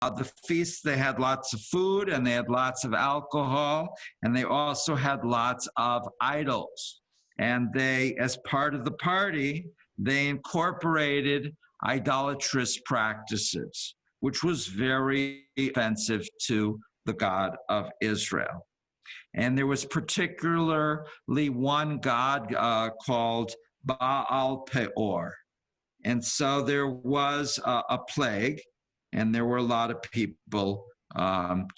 the feast, they had lots of food and they had lots of alcohol, and they also had lots of idols. And they, as part of the party, they incorporated idolatrous practices, which was very offensive to the God of Israel. And there was particularly one god called Baal Peor. And so there was a plague, and there were a lot of people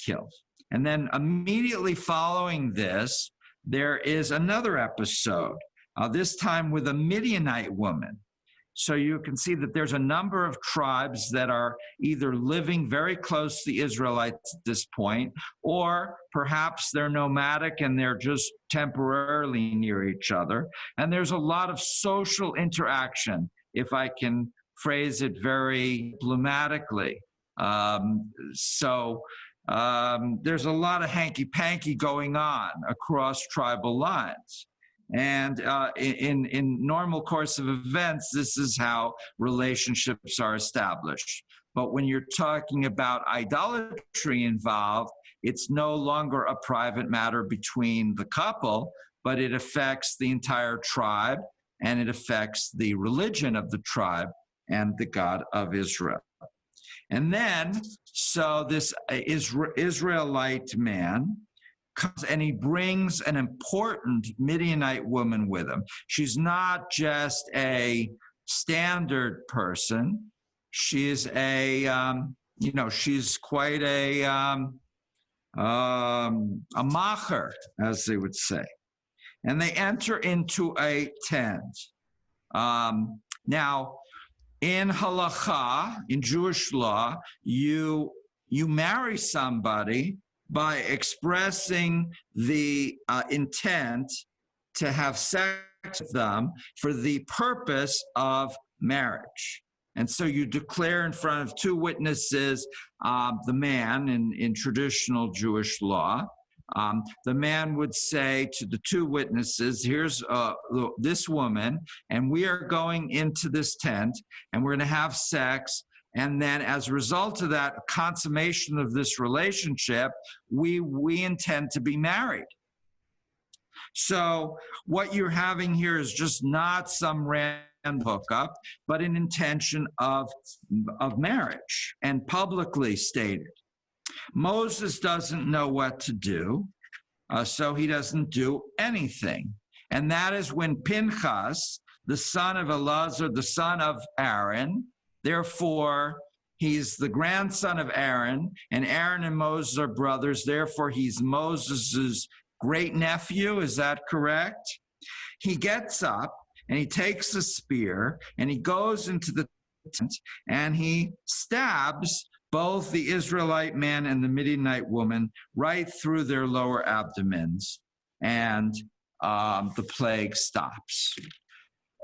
killed. And then immediately following this, there is another episode, this time with a Midianite woman. So you can see that there's a number of tribes that are either living very close to the Israelites at this point, or perhaps they're nomadic and they're just temporarily near each other. And there's a lot of social interaction, if I can phrase it very diplomatically. There's a lot of hanky-panky going on across tribal lines. And in normal course of events, this is how relationships are established. But when you're talking about idolatry involved, it's no longer a private matter between the couple, but it affects the entire tribe, and it affects the religion of the tribe and the God of Israel. And then, so this Israelite man comes and he brings an important Midianite woman with him. She's not just a standard person. She's she's quite a macher, as they would say. And they enter into a tent. Now, in halakha, in Jewish law, you marry somebody by expressing the intent to have sex with them for the purpose of marriage. And so you declare in front of two witnesses, the man in traditional Jewish law. The man would say to the two witnesses, here's this woman, and we are going into this tent, and we're going to have sex. And then as a result of that consummation of this relationship, we intend to be married. So what you're having here is just not some random hookup, but an intention of marriage, and publicly stated. Moses doesn't know what to do, so he doesn't do anything. And that is when Pinchas, the son of Elazar, the son of Aaron, therefore he's the grandson of Aaron, and Aaron and Moses are brothers, therefore he's Moses's great nephew, is that correct? He gets up and he takes a spear and he goes into the tent and he stabs both the Israelite man and the Midianite woman right through their lower abdomens, and the plague stops.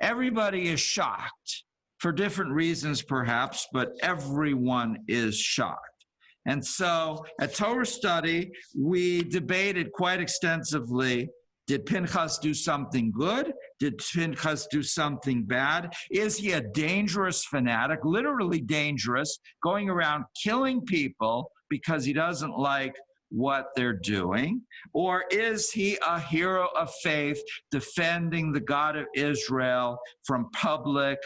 Everybody is shocked, for different reasons perhaps, but everyone is shocked. And so at Torah study, we debated quite extensively, did Pinchas do something good? Did Pinchas do something bad? Is he a dangerous fanatic, literally dangerous, going around killing people because he doesn't like what they're doing? Or is he a hero of faith defending the God of Israel from public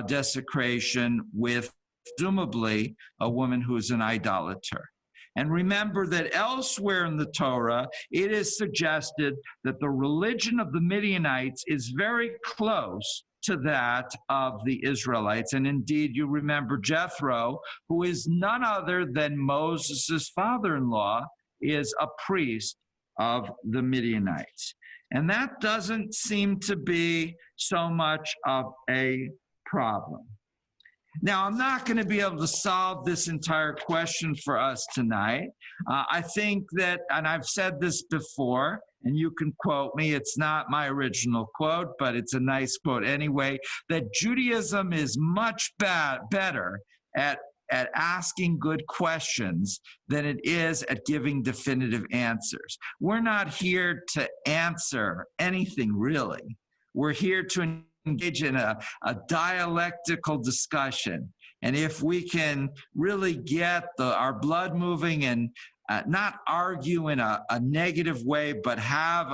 desecration with, presumably, a woman who is an idolater? And remember that elsewhere in the Torah, it is suggested that the religion of the Midianites is very close to that of the Israelites. And indeed, you remember Jethro, who is none other than Moses' father-in-law, is a priest of the Midianites. And that doesn't seem to be so much of a problem. Now, I'm not going to be able to solve this entire question for us tonight. I think that, and I've said this before, and you can quote me, it's not my original quote, but it's a nice quote anyway, that Judaism is much better at asking good questions than it is at giving definitive answers. We're not here to answer anything, really. We're here to engage in a dialectical discussion. And if we can really get our blood moving and not argue in a negative way, but have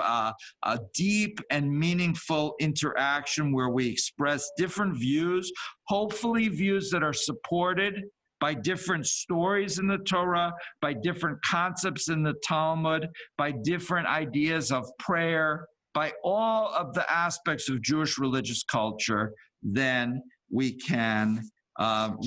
a deep and meaningful interaction where we express different views, hopefully views that are supported by different stories in the Torah, by different concepts in the Talmud, by different ideas of prayer, by all of the aspects of Jewish religious culture, then we can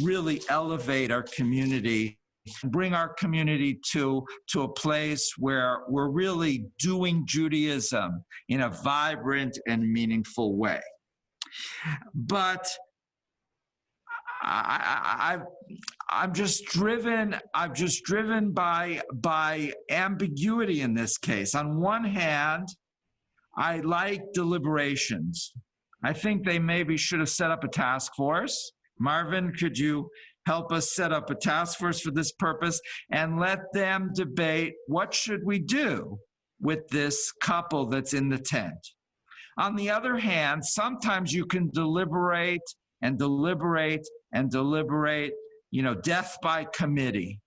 really elevate our community, bring our community to a place where we're really doing Judaism in a vibrant and meaningful way. But I'm just driven by ambiguity in this case. On one hand, I like deliberations. I think they maybe should have set up a task force. Marvin, could you help us set up a task force for this purpose and let them debate what should we do with this couple that's in the tent? On the other hand, sometimes you can deliberate and deliberate and deliberate, death by committee.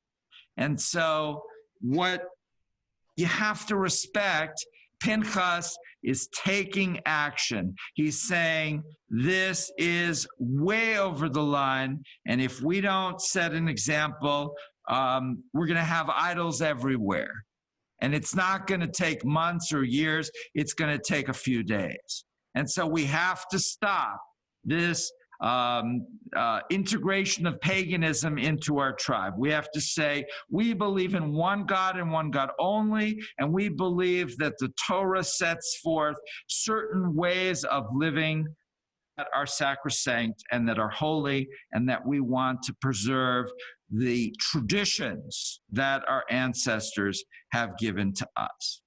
And so what you have to respect, Pinchas is taking action. He's saying, this is way over the line, and if we don't set an example, we're going to have idols everywhere. And it's not going to take months or years. It's going to take a few days. And so we have to stop this integration of paganism into our tribe. We have to say, we believe in one God and one God only, and we believe that the Torah sets forth certain ways of living that are sacrosanct and that are holy, and that we want to preserve the traditions that our ancestors have given to us.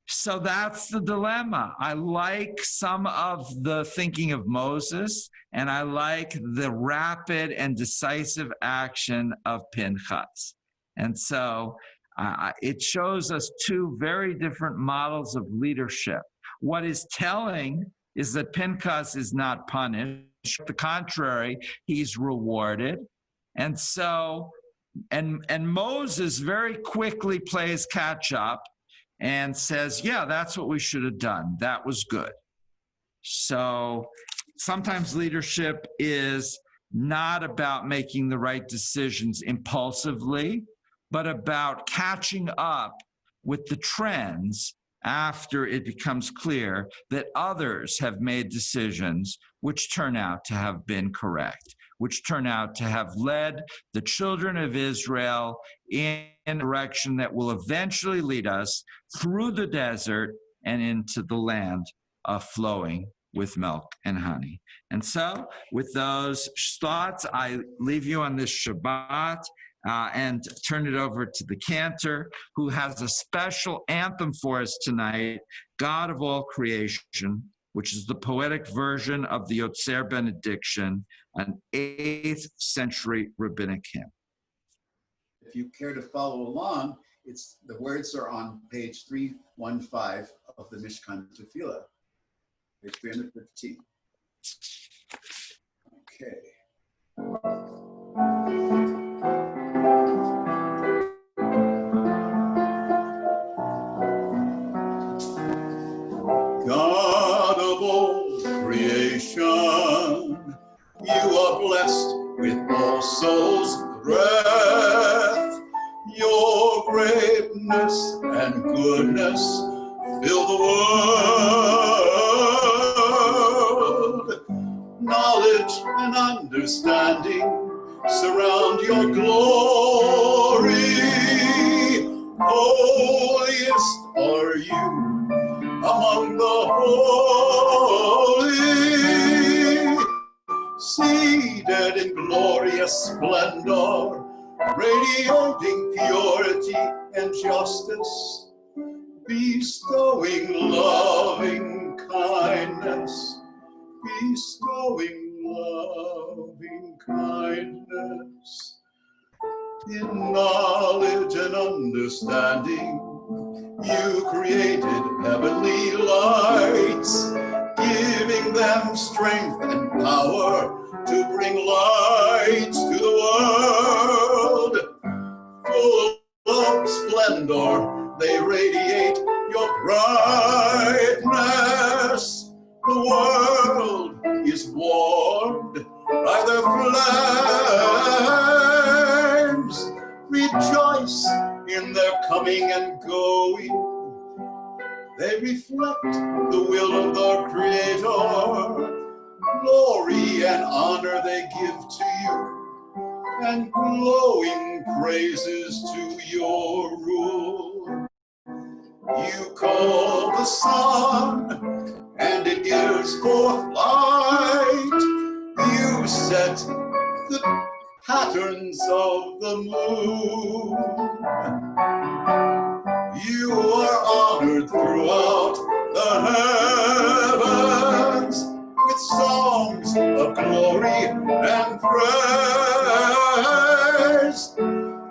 So that's the dilemma. I like some of the thinking of Moses, and I like the rapid and decisive action of Pinchas. And so it shows us two very different models of leadership. What is telling is that Pinchas is not punished. On the contrary, he's rewarded. And so, and Moses very quickly plays catch up and says, yeah, that's what we should have done. That was good. So sometimes leadership is not about making the right decisions impulsively, but about catching up with the trends after it becomes clear that others have made decisions which turn out to have been correct, which turn out to have led the children of Israel in a direction that will eventually lead us through the desert and into the land flowing with milk and honey. And so with those thoughts, I leave you on this Shabbat and turn it over to the Cantor, who has a special anthem for us tonight, God of all creation, which is the poetic version of the Yotzer benediction, an 8th century rabbinic hymn. If you care to follow along, the words are on page 315 of the Mishkan Tefillah, page 315. Okay. God of all creation, you are blessed with all souls' breath. Your greatness and goodness fill the world. Knowledge and understanding surround your glory. Holiest are you among the holy, seated in glorious splendor, radiating purity and justice, bestowing loving kindness, bestowing loving kindness. In knowledge and understanding, you created heavenly lights, giving them strength and power to bring light to the world. Full of splendor, they radiate your brightness. The world is warmed by their flames. Rejoice in their coming and going. They reflect the will of the Creator. Glory and honor they give to you, and glowing praises to your rule. You call the sun, and it gives forth light. You set the patterns of the moon. You are honored throughout the heavens with songs of glory and praise.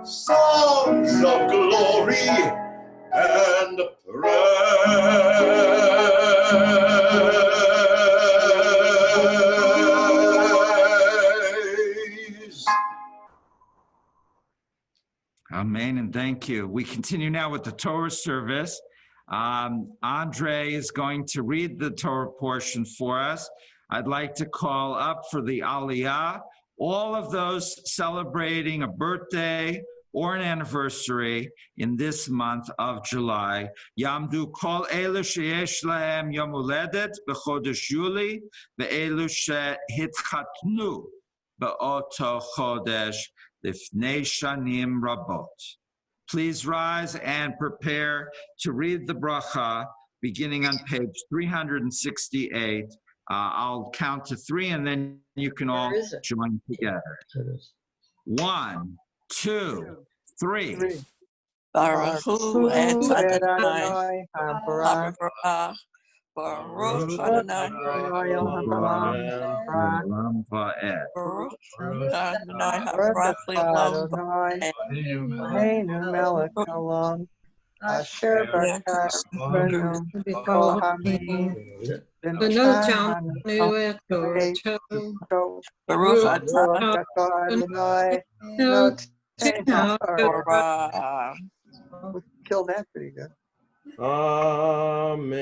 Songs of glory and praise. Amen, and thank you. We continue now with the Torah service. Andre is going to read the Torah portion for us. I'd like to call up for the Aliyah all of those celebrating a birthday or an anniversary in this month of July. Yamdu kol elu sheyesh lahem yom huledet b'chodesh Yuli ve'elu shehitchatnu ba'oto chodesh lifnei shanim rabot. Please rise and prepare to read the bracha beginning on page 368. I'll count to 3 and then you can all join together. 1, 2, 3. Baruch Hu et Adonai HaBarach Baruch Adonai Baruch Adonai HaBarach Le'olam Va'ed Asher Barakanu B'Kol Hamim V'Notanu Et Torato Baruch Adonai Notenu Torah. Killed that pretty good. Amen.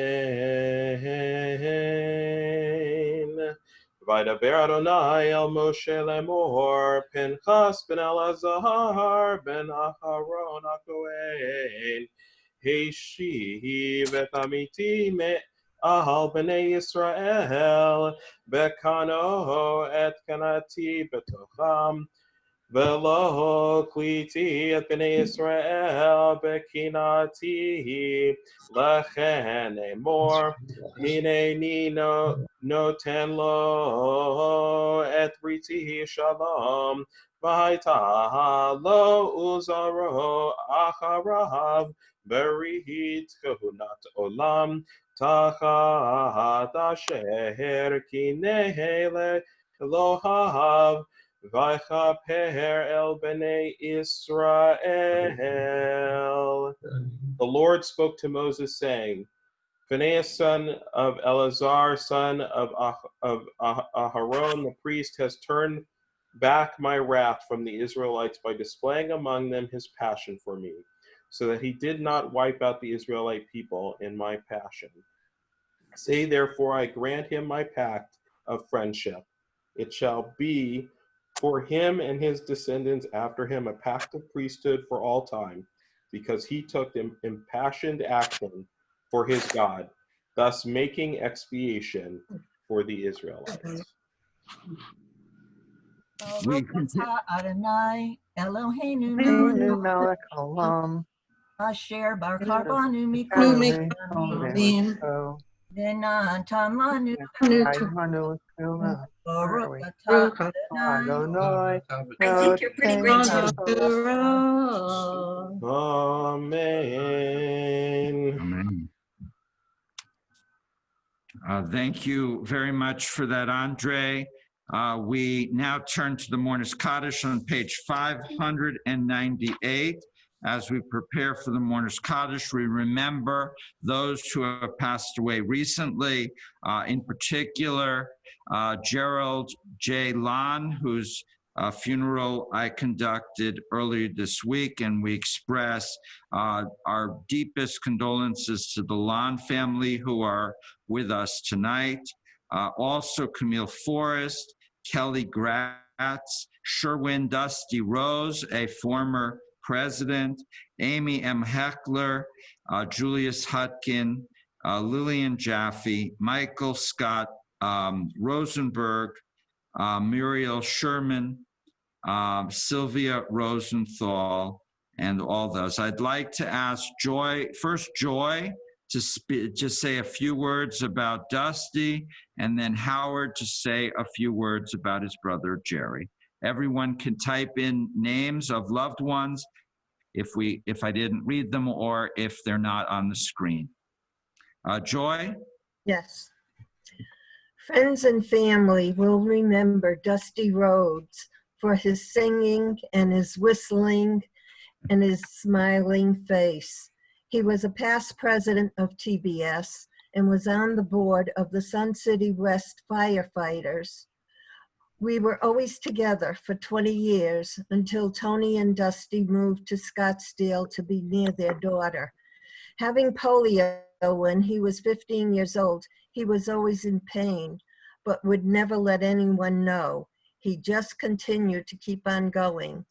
Vaydaber Adonai el Moshe lemor, Pinchas ben Elazar ben Aharon HaKohen, Heishiv et amiti me'ahal b'nei Yisrael, Bekano et kanati betocham, Velo kliti et b'nei Yisrael bekinati lechen emor hineni noten lo et briti shalom v'haita lo uzaro acharav berihit kahunat olam tachat asher kinei Elohav Vaychaper el bnei Israel. The Lord spoke to Moses, saying, Phinehas, son of Eleazar, son of Aharon, the priest, has turned back my wrath from the Israelites by displaying among them his passion for me, so that he did not wipe out the Israelite people in my passion. Say, therefore, I grant him my pact of friendship. It shall be for him and his descendants after him a pact of priesthood for all time, because he took impassioned action for his God, thus making expiation for the Israelites. Adonai Eloheinu Melech Olam Asher Baruch Banu Mikol V'Natamanu Baruch Atah Adonai. I think you're pretty great too. Amen. Amen. Thank you very much for that, Andre. We now turn to the Mourner's Kaddish on page 598. as we prepare for the Mourner's Kaddish, we remember those who have passed away recently, in particular, Gerald J. Lon, whose funeral I conducted earlier this week, and we express our deepest condolences to the Lon family who are with us tonight. Also, Camille Forrest, Kelly Gratz, Sherwin Dusty Rose, a former president, Amy M. Heckler, Julius Hutkin, Lillian Jaffe, Michael Scott Rosenberg, Muriel Sherman, Sylvia Rosenthal, and all those. I'd like to ask Joy to say a few words about Dusty, and then Howard to say a few words about his brother Jerry. Everyone can type in names of loved ones if I didn't read them or if they're not on the screen. Joy? Yes. Friends and family will remember Dusty Rhodes for his singing and his whistling and his smiling face. He was a past president of TBS and was on the board of the Sun City West firefighters. We were always together for 20 years until Tony and Dusty moved to Scottsdale to be near their daughter. Having polio when he was 15 years old, he was always in pain, but would never let anyone know. He just continued to keep on going.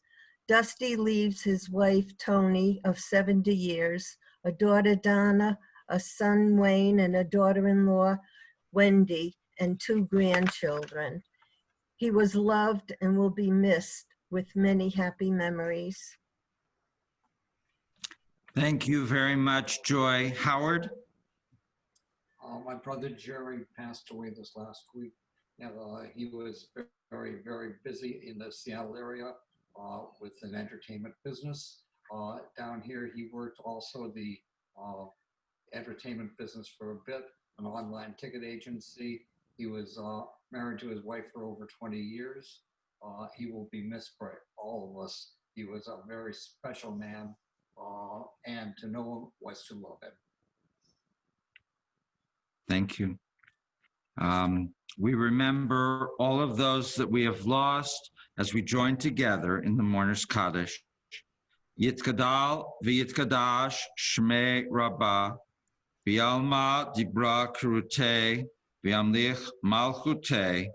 Dusty leaves his wife, Tony, of 70 years, a daughter, Donna, a son, Wayne, and a daughter-in-law, Wendy, and 2 grandchildren. He was loved and will be missed with many happy memories. Thank you very much, Joy. Howard? My brother Jerry passed away this last week. And, he was very, very busy in the Seattle area with an entertainment business. Down here, he worked also the entertainment business for a bit, an online ticket agency. He was married to his wife for over 20 years. He will be missed by all of us. He was a very special man, and to know him was to love him. Thank you. We remember all of those that we have lost as we join together in the Mourner's Kaddish. Yitkadal v'yitkadash shmei Rabbi, v'yalma dibra kirute, v'yamlich malchute,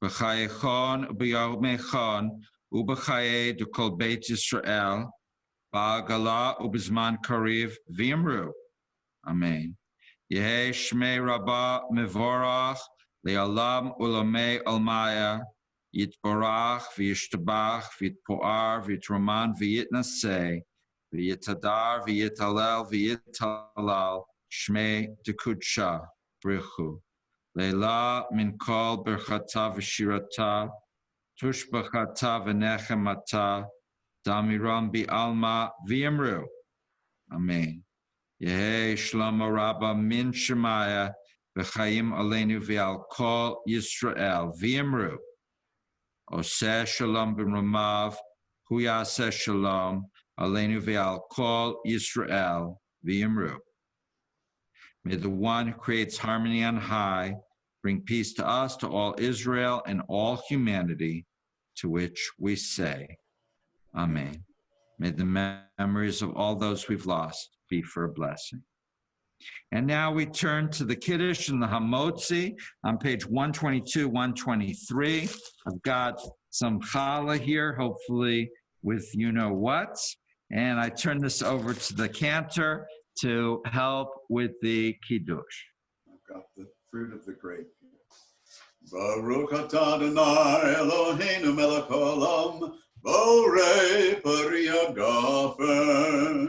b'chayechon b'yomechon, u'b'chaye d'kol Beit Yisrael, ba'agala u'b'zman kariv v'yimru. Amen. Yehi shmei Rabba mevorach, le'alam ulamei almaya, yitborach v'yishtabach v'yitpoar v'yitroman v'yitnaseh, v'yitadar v'yitalel v'yitalal, shmei dekudsha brichu. Leila min kol berchata v'shirata, tushbachata v'nechemata, damiram bi'alma v'yimru. Amen. Yehi Shlomo Rabba min Shemaya v'chayim aleinu v'al kol Yisrael v'yimru. Oseh shalom b'ramav hu yaseh shalom aleinu v'al kol Yisrael v'yimru. May the one who creates harmony on high bring peace to us, to all Israel, and all humanity, to which we say, Amen. May the memories of all those we've lost be for a blessing. And now we turn to the Kiddush and the Hamotzi on page 122, 123. I've got some challah here, hopefully with you-know-whats. And I turn this over to the Cantor to help with the Kiddush. I've got the fruit of the grape. Baruch atah Adonai Eloheinu melech haolam, borei pari hagafen.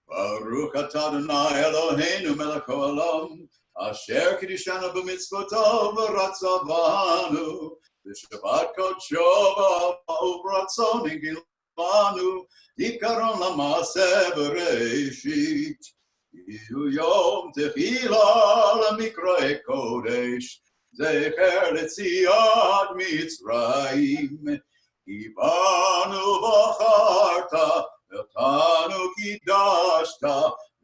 Baruch atah Adonai Eloheinu melech haolam, asher kiddushanu b'mitzvotav v'ratzavanu, v'shabbat kodsho v'ratzon higilanu, ikaron l'maaseh b'reishit. Ihu yom techila l'mikroi kodesh, zecher letziat Mitzrayim. Ibanu b'charta Ochanu Kidashta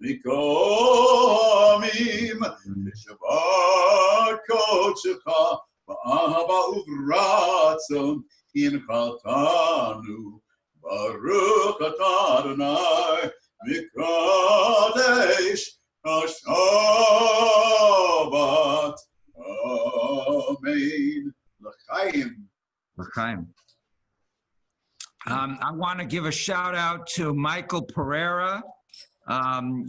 Nikomim Shabbat Kodecha Ba'ava Uvratzon In Chaltanu Baruch Atah Adonai Mikadesh HaShabbat. Amen. L'chaim. L'chaim. I want to give a shout out to Michael Pereira, one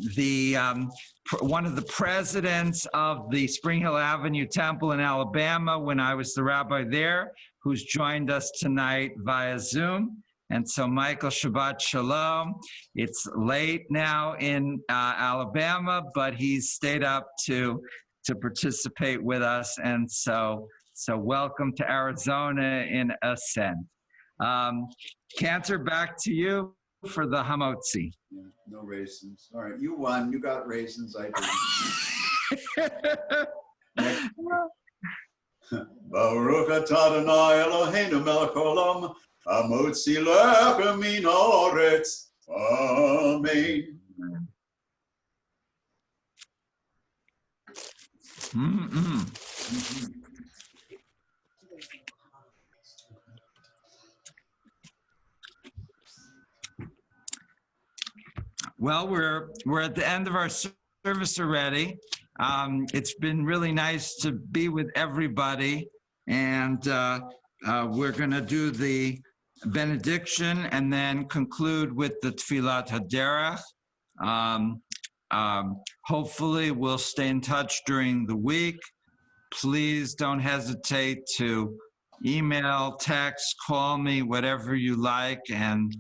of the presidents of the Spring Hill Avenue Temple in Alabama when I was the rabbi there, who's joined us tonight via Zoom. And so, Michael, Shabbat Shalom. It's late now in Alabama, but he's stayed up to participate with us. And so welcome to Arizona in Ascent. Cantor, back to you for the Hamotzi. Yeah, no raisins. All right, you won. You got raisins. I didn't. Baruch atah Adonai Eloheinu melech haolam hamotzi lechem min haaretz. Amen. Well, we're at the end of our service already. It's been really nice to be with everybody, and we're going to do the benediction and then conclude with the Tfilat Haderech. Hopefully, we'll stay in touch during the week. Please don't hesitate to email, text, call me, whatever you like, and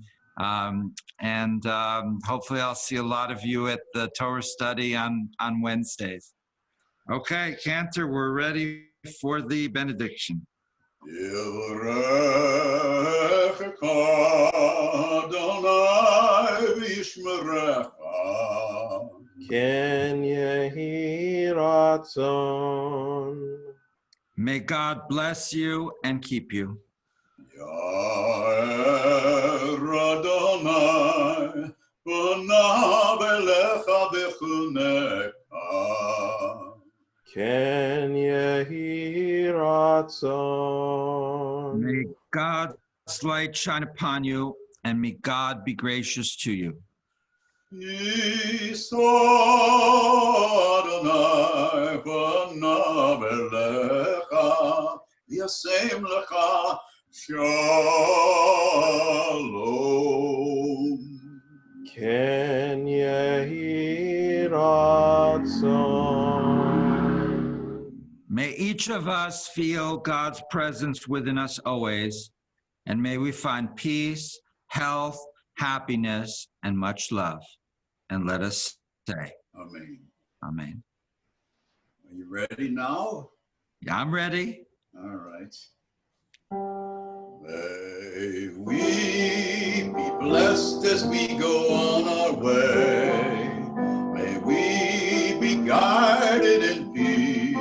hopefully I'll see a lot of you at the Torah study on Wednesdays. Okay, Cantor, we're ready for the benediction. Ken Yehi Ratzon. May God bless you and keep you. Yair Adonai panav elecha b'chunecha. Ken Yehi Ratzon. May God's light shine upon you, and may God be gracious to you. Yisro Adonai panav elecha v'yasem lecha Shalom. Ken Yehi Ratzon. May each of us feel God's presence within us always, and may we find peace, health, happiness, and much love. And let us say, Amen. Amen. Are you ready now? Yeah, I'm ready. All right. May we be blessed as we go on our way. May we be guided in peace.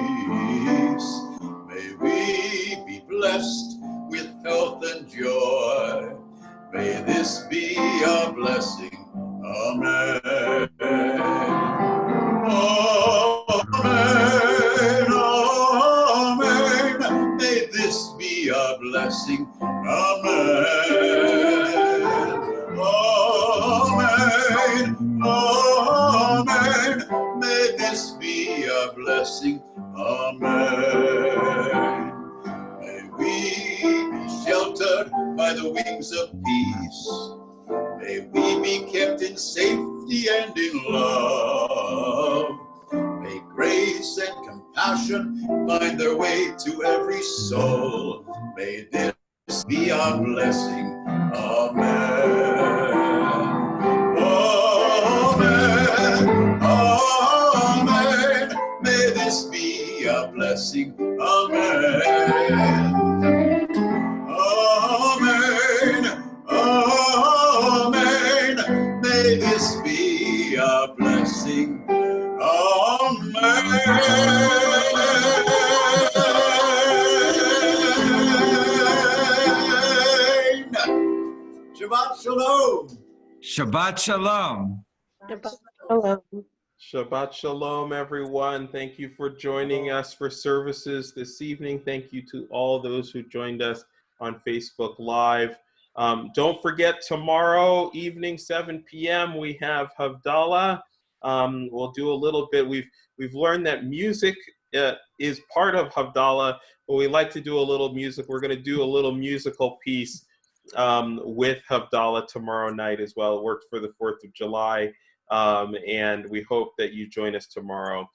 May we be blessed with health and joy. May this be our blessing. Amen. Amen. Amen. May this be our blessing. Amen. Amen. Amen. May this be our blessing. Amen. May we be sheltered by the wings of peace. May we be kept in safety and in love. May grace and compassion find their way to every soul. May this be our blessing. Amen. Amen. Amen. May this be our blessing. Amen. Amen. Amen. May this be our blessing. Amen. Shabbat Shalom. Shabbat Shalom. Hello. Shabbat Shalom, everyone. Thank you for joining us for services this evening. Thank you to all those who joined us on Facebook Live. Don't forget, tomorrow evening, 7 p.m., we have Havdalah. We'll do a little bit. We've learned that music is part of Havdalah, but we like to do a little music. We're going to do a little musical piece with Havdalah tomorrow night as well. It worked for the 4th of July. And we hope that you join us tomorrow.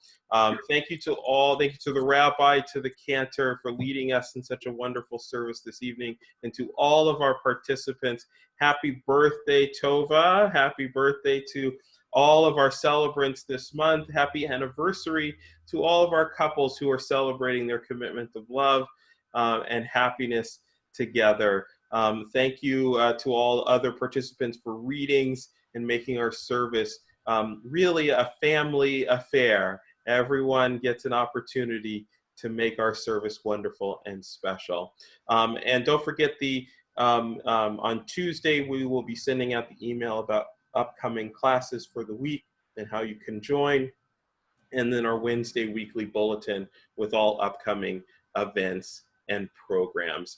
Thank you to all. Thank you to the Rabbi, to the Cantor for leading us in such a wonderful service this evening, and to all of our participants. Happy birthday, Tova. Happy birthday to all of our celebrants this month. Happy anniversary to all of our couples who are celebrating their commitment of love and happiness together. Thank you to all other participants for readings and making our service really a family affair. Everyone gets an opportunity to make our service wonderful and special. And don't forget on Tuesday, we will be sending out the email about upcoming classes for the week and how you can join. And then our Wednesday weekly bulletin with all upcoming events and programs.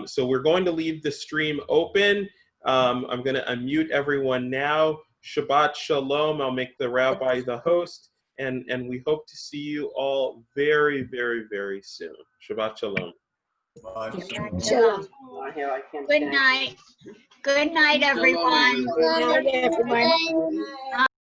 So we're going to leave the stream open. I'm going to unmute everyone now. Shabbat Shalom. I'll make the Rabbi the host. And we hope to see you all very, very, very soon. Shabbat Shalom. Shalom. Good night. Good night, everyone. Good night, everyone.